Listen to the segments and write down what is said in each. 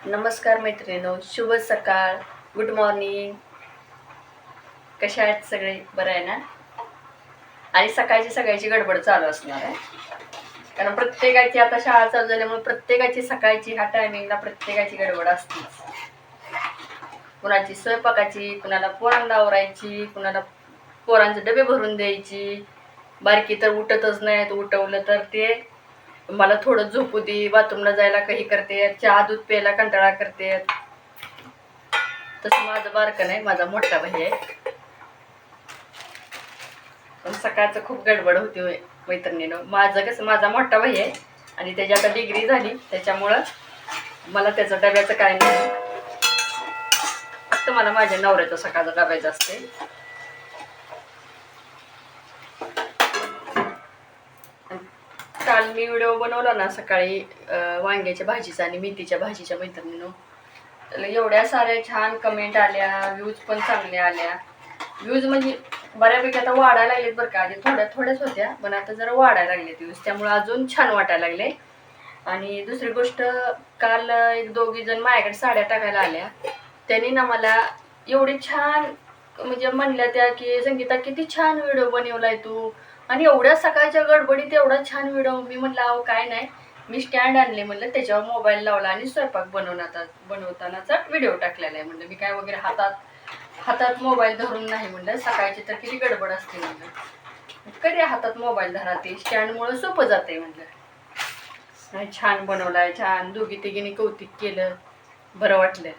नमस्कार मैत्रिणींनो, शुभ सकाळ, गुड मॉर्निंग. कशा आहेत सगळे? बरं आहे ना? आणि सकाळची गडबड चालू असणार आहे, कारण प्रत्येकाची आता शाळा चालू झाल्यामुळे प्रत्येकाची सकाळची ह्या टायमिंगला प्रत्येकाची गडबड असतेच. कुणाची स्वयंपाकाची, कुणाला पोरांना आवरायची, कुणाला पोरांचे डबे भरून द्यायची. बारकी तर उठतच नाहीत, उठवलं तर ते मला थोडं झोपू दे, बाथरूमला जायला काही करते, चहा दूध प्यायला कंटाळा करते. तसं माझं बारकं नाही, माझा मोठा भाई आहे. पण सकाळचं खूप गडबड होती होय मैत्रिणीनं. माझं कसं, माझा मोठा भाई आहे आणि त्याची आता डिग्री झाली, त्याच्यामुळं मला त्याचं डब्याचं काय नाही, फक्त मला माझ्या नवऱ्याचं सकाळचं डब्याचं असते. काल मी व्हिडिओ बनवला ना सकाळी वांग्याच्या भाजीचा आणि मेथीच्या भाजीच्या मैत्रिणीनं, त्याला एवढ्या साऱ्या छान कमेंट आल्या, व्ह्यूज पण चांगल्या आल्या. व्ह्यूज म्हणजे बऱ्यापैकी आता वाढायला लागलेत बरं का. आधी थोड्याच होत्या, पण आता जरा वाढायला लागलेत व्ह्यूज, त्यामुळे अजून छान वाटायला लागले. आणि दुसरी गोष्ट, काल एक दोघी जण माझ्याकडे साड्या टाकायला आल्या. त्यांनी ना मला एवढी छान म्हणजे म्हणल्या त्या की संगीता किती छान व्हिडिओ बनवलाय तू, आणि एवढ्या सकाळच्या गडबडीत एवढा छान व्हिडिओ. मी म्हटलं अहो काय नाही, मी स्टँड आणले म्हणलं, त्याच्यावर मोबाईल लावला आणि स्वयंपाक बनवतानाचा व्हिडिओ टाकलेला आहे म्हणलं. मी काय वगैरे हातात मोबाईल धरून नाही म्हणलं, सकाळची तर किती गडबड असते म्हणलं, कधी हातात मोबाईल धरा, ते स्टँडमुळे सोपं जाते म्हणलं. नाही, छान बनवलाय, छान. दोघी तिघींनी कौतुक केलं, बरं वाटलं.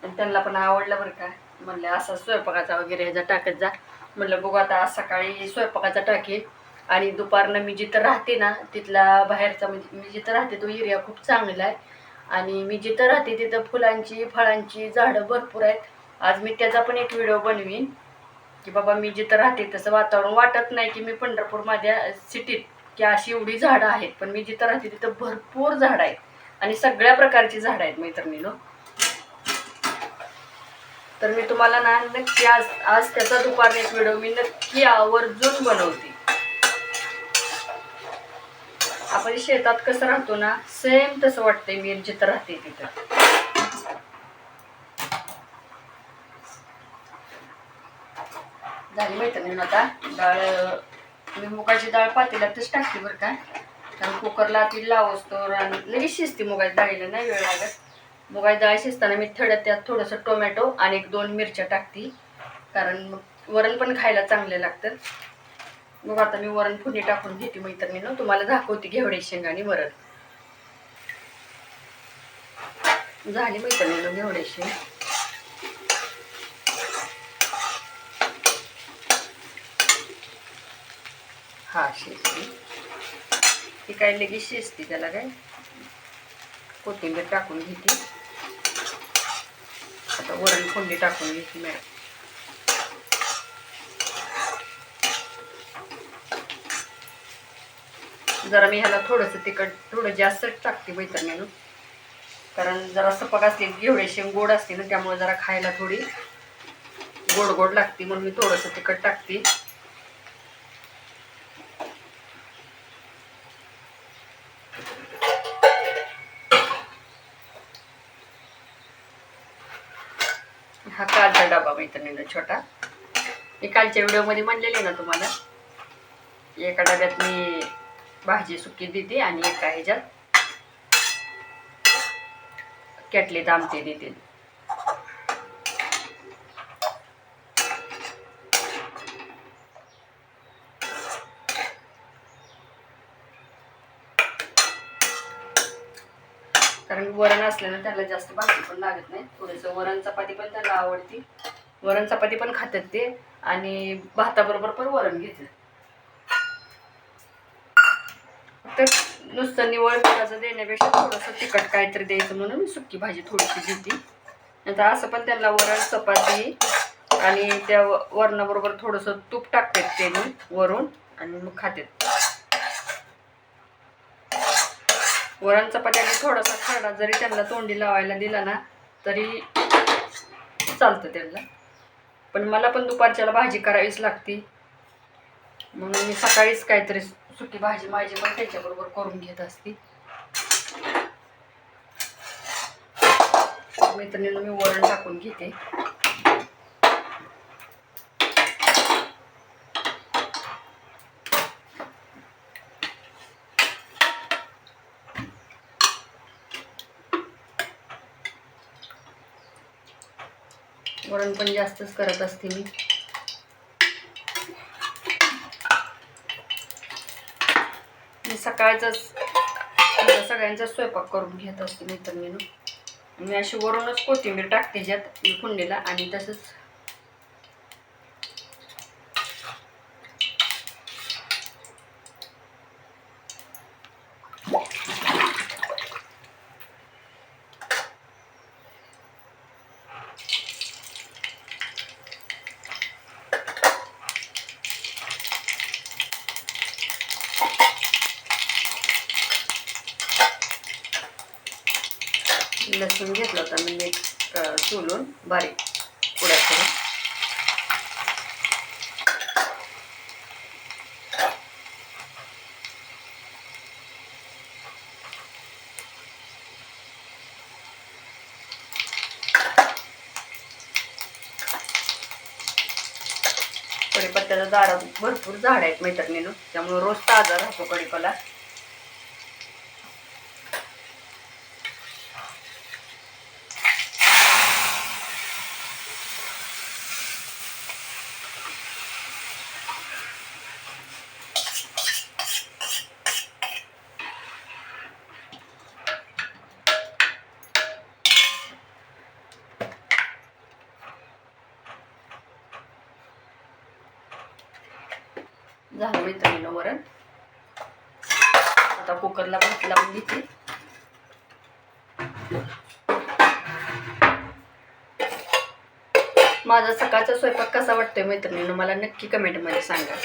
आणि त्यांना पण आवडलं बरं का. म्हणलं असं स्वयंपाकाचा वगैरे ह्याचा टाकत जा. म्हणलं बघू आता, आज सकाळी स्वयंपाकाचा टाकेल आणि दुपारनं मी जिथं राहते ना तिथला बाहेरचा, म्हणजे मी जिथं राहते तो एरिया खूप चांगला आहे आणि मी जिथं राहते तिथं फुलांची फळांची झाडं भरपूर आहेत. आज मी त्याचा पण एक व्हिडिओ बनवीन की बाबा मी जिथं राहते तसं वातावरण वाटत नाही की मी पंढरपूरमध्ये सिटीत की अशी एवढी झाडं आहेत, पण मी जिथं राहते तिथं भरपूर झाडं आहेत आणि सगळ्या प्रकारची झाडं आहेत मैत्रिणीनो. तर मी तुम्हाला ना नक्की आज त्याचा दुपारने एक व्हिडिओ मी नक्की आवर्जून बनवते. आपण शेतात कसं राहतो ना, सेम तसं वाटतंय मी जिथं राहते तिथं. झाली मैत्रिणीनं आता डाळ. मी मुगाची डाळ पातेल्यातच टाकली बरं का, कारण कुकरला ती लावतो आणि लगेच शिजते. मुगाची डाळीला नाही वेळ लागत. मुगाची डाळ शिजताना मी त्यात थोडंसं टोमॅटो आणि 1-2 मिरच्या टाकते, कारण मग वरण पण खायला चांगले लागतं. मग आता मी वरण फोडणी टाकून घेते मैत्रिणीनं, तुम्हाला दाखवते घेवडे शेंगाणी वरण. झाली मैत्रिणीनं घेवडे शेंग. हा शिजली ती, काय लगेच शिजते, त्याला काय कोथिंबीर टाकून घेते. आता वरण फोडणी टाकून घेते मॅडम. जरा मी ह्याला थोडंसं तिखट थोडं जास्तच टाकते मैत्रिणीनं, कारण जरा सपक असते घेवडे शेंग, गोड असते ना, त्यामुळे जरा खायला थोडी गोड गोड लागते, म्हणून मी थोडंसं तिखट टाकते. हा कालचा डबा मैत्रिणीनं छोटा. मी कालच्या व्हिडिओमध्ये म्हणलेले ना तुम्हाला, एका डब्यात मी भाजी सुकी देते आणि एका ह्याच्यात केटलीत आमटी देते. कारण वरण असल्यानं त्याला जास्त भाजी पण लागत नाही. थोडंसं वरण चपाती पण त्याला आवडती, वरण चपाती पण खातात ते, आणि भाताबरोबर पण वरण घेतात. तर नुसतं निवळ मिठाचं देण्यापेक्षा थोडंसं तिखट काहीतरी द्यायचं म्हणून मी सुकी भाजी थोडीशी देते. नंतर असं पण त्यांना वरण चपाती आणि त्या वरणाबरोबर थोडंसं तूप टाकतात ते वरून आणि मग खातात. वरण चपाती आणि थोडासा खरडा जरी त्यांना तोंडी लावायला दिला ना तरी चालतं त्यांना. पण मला पण दुपारच्याला भाजी करावीच लागते, म्हणून मी सकाळीच काहीतरी सुकी भाजी माझी पण त्याच्याबरोबर करून घेत असते. मैत्रिणींना मी वरण टाकून घेते. वरण पण जास्तच करत असते मी. सकाळचाच सगळ्यांचा स्वयंपाक करून घेत असते मैत्रिणीनं. मी अशी वरूनच कोथिंबीर टाकते ज्यात फोडणीला, आणि तसंच लसूण घेतला होता मी नीट सोलून बारीक पुड्या करून. कढीपत्त्याचं झाड भरपूर झाड आहेत मैत्रिणीनं, त्यामुळे रोज ताजा राहतो कढीपत्ता. झालं मैत्रिणीनं वरण. आता कुकरला भात लावून घेते. माझा सकाळचा स्वयंपाक कसा वाटतोय मैत्रिणीनं मला नक्की कमेंटमध्ये सांगा.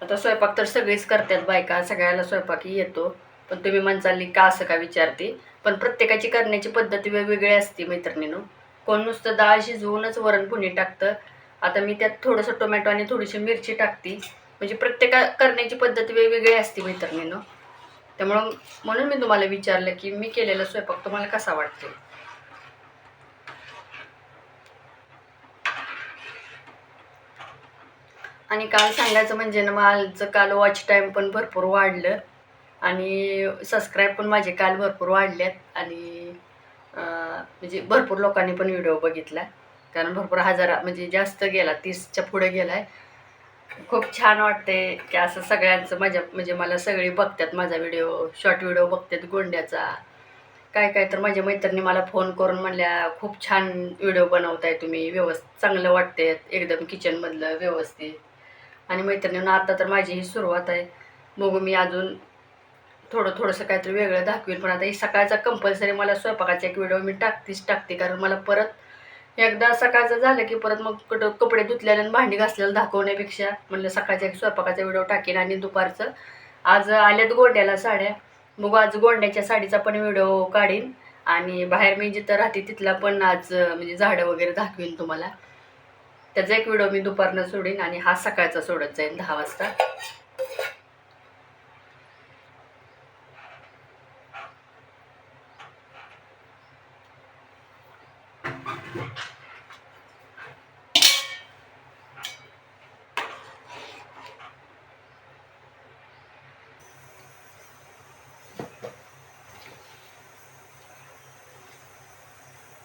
आता स्वयंपाक तर सगळीच करतात बायका, सगळ्याला स्वयंपाक येतो, पण तुम्ही म्हणचाल का असं का विचारते. पण प्रत्येकाची करण्याची पद्धती वेगवेगळी असते मैत्रिणीनं. कोण नुसतं डाळ शिजवूनच वरण फोडणी टाकतं. आता मी त्यात थोडंसं टोमॅटो आणि थोडीशी मिरची टाकते. म्हणजे प्रत्येका करण्याची पद्धत वेगवेगळी असते मैत्रिणीनं. त्यामुळं म्हणून मी तुम्हाला विचारलं की मी केलेला स्वयंपाक तुम्हाला कसा वाटतो. आणि काल सांगायचं म्हणजे ना, माझं काल वॉच टाईम पण भरपूर वाढलं आणि सबस्क्राईब पण माझे काल भरपूर वाढल्यात. आणि म्हणजे भरपूर लोकांनी पण व्हिडिओ बघितला, कारण भरपूर म्हणजे जास्त गेला, 30च्या पुढे गेला आहे. खूप छान वाटते की असं सगळ्यांचं म्हणजे मला सगळे बघतात माझा व्हिडिओ, शॉर्ट व्हिडिओ बघतात गोंड्याचा. काय तर माझ्या मैत्रिणी मला फोन करून म्हणल्या खूप छान व्हिडिओ बनवताय तुम्ही, चांगलं वाटते एकदम किचनमधलं व्यवस्थित. आणि मैत्रिणींना आता तर माझी ही सुरुवात आहे, बघू मी अजून थोडंसं काहीतरी वेगळं दाखवेल. पण आता ही सकाळचा कंपल्सरी मला स्वयंपाकाचा एक व्हिडिओ मी टाकते, कारण मला परत एकदा सकाळचं झालं की परत मग कपडे धुतलेलं आणि भांडी घासलेलं दाखवण्यापेक्षा म्हणलं सकाळचा एक स्वयंपाकाचा व्हिडिओ टाकेन. आणि दुपारचं आज आल्यात गोंड्याला साड्या, बघू आज गोंड्याच्या साडीचा पण व्हिडिओ काढीन. आणि बाहेर मी जिथं राहते तिथला पण आज म्हणजे झाडं वगैरे दाखवीन तुम्हाला. त्याचा एक व्हिडिओ मी दुपारनं सोडीन आणि हा सकाळचा सोडत जाईन 10 वाजता.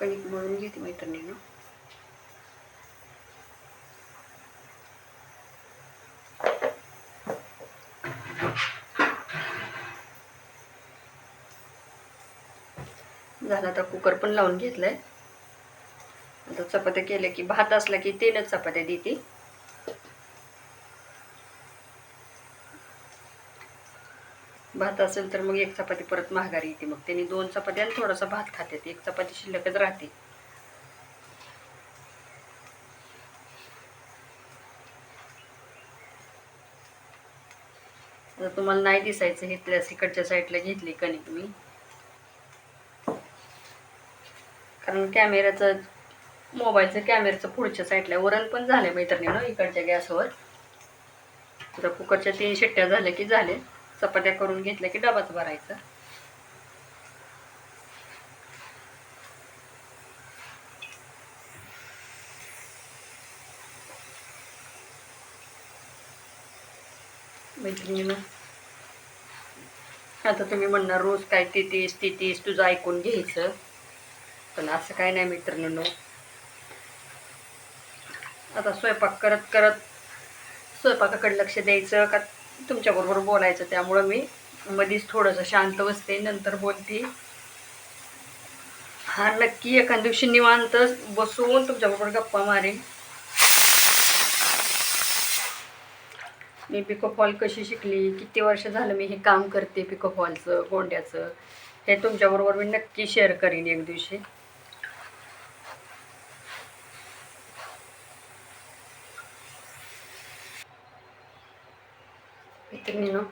कणिक मळून घेते मैत्रिणीनं. झालं आता कुकर पण लावून घेतलंय. आता चपात्या केल्या की भात असला की 3च चपात्या देते. भात असेल तर मग एक चपाती परत माघारी येते, मग त्यांनी 2 चपात्या आणि थोडासा भात खातात, एक चपाती शिल्लकच राहते. आता तुम्हाला नाही दिसायचं, इकडच्या साईडला घेतली कणिक मी, कारण मोबाईलचं कॅमेऱ्याचं पुढच्या साईडला. वरण पण झाले मैत्रिणीनं इकडच्या गॅसवर. आता कुकरच्या 3 शिट्ट्या झाल्या की झाले. चपात्या करून घेतल्या की डबाच भरायचा. मैत्रिणीनं आता तुम्ही म्हणणार रोज काय तिथेच तुझं ऐकून घ्यायचं, पण असं काय नाही मैत्रिणींनो. आता स्वयंपाक करत करत स्वयंपाकाकडे लक्ष द्यायचं का तुमच्याबरोबर बोलायचं, त्यामुळं मी मधीच थोडंसं शांत बसते, नंतर बोलते. हा नक्की एखाद्या दिवशी निवांत बसून तुमच्याबरोबर गप्पा मारेन. मी पिको फॉल कशी शिकली, किती वर्ष झालं मी हे काम करते पिको फॉलचं गोंड्याचं, हे तुमच्याबरोबर मी नक्की शेअर करीन एक दिवशी. मैत्रिणीनं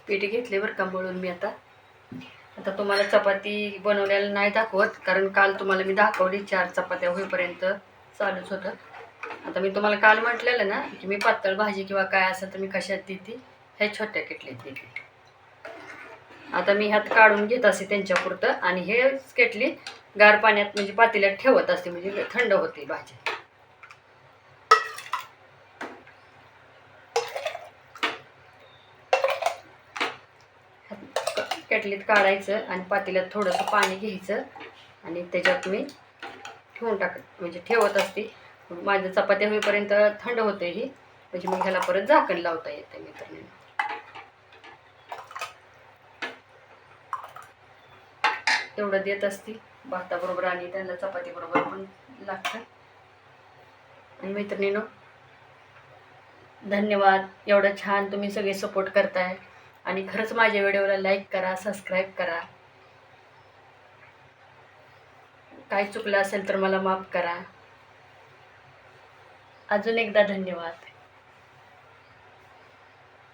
पीठ घेतले बरं का मळून मी. आता तुम्हाला चपाती बनवलेला नाही दाखवत, कारण काल तुम्हाला मी दाखवली 4 चपात्या होईपर्यंत चालूच होतं. आता मी तुम्हाला काल म्हटलेलं ना की मी पातळ भाजी किंवा काय असेल तर मी कशात देते, हे छोट्या केटलीत देते. आता मी ह्यात काढून घेत असते त्यांच्यापुरतं, आणि हे केटली गार पाण्यात म्हणजे पातेल्यात ठेवत असते, म्हणजे थंड होते भाजी. केटलीत काढायचं आणि पातेल्यात थोडंसं पाणी घ्यायचं आणि त्याच्यात मी ठेवून म्हणजे ठेवत असते. माझं चपात्या होईपर्यंत थंड होते ही, म्हणजे मग ह्याला परत झाकण लावता येते मित्रांनो. एवढं देत असते भाताबरोबर आणि त्यांना चपातीबरोबर पण लागतं. आणि मैत्रिणींनो धन्यवाद, एवढं छान तुम्ही सगळे सपोर्ट करताय, आणि खरंच माझ्या व्हिडिओला लाईक करा, सबस्क्राईब करा. काय चुकलं असेल तर मला माफ करा. अजून एकदा धन्यवाद.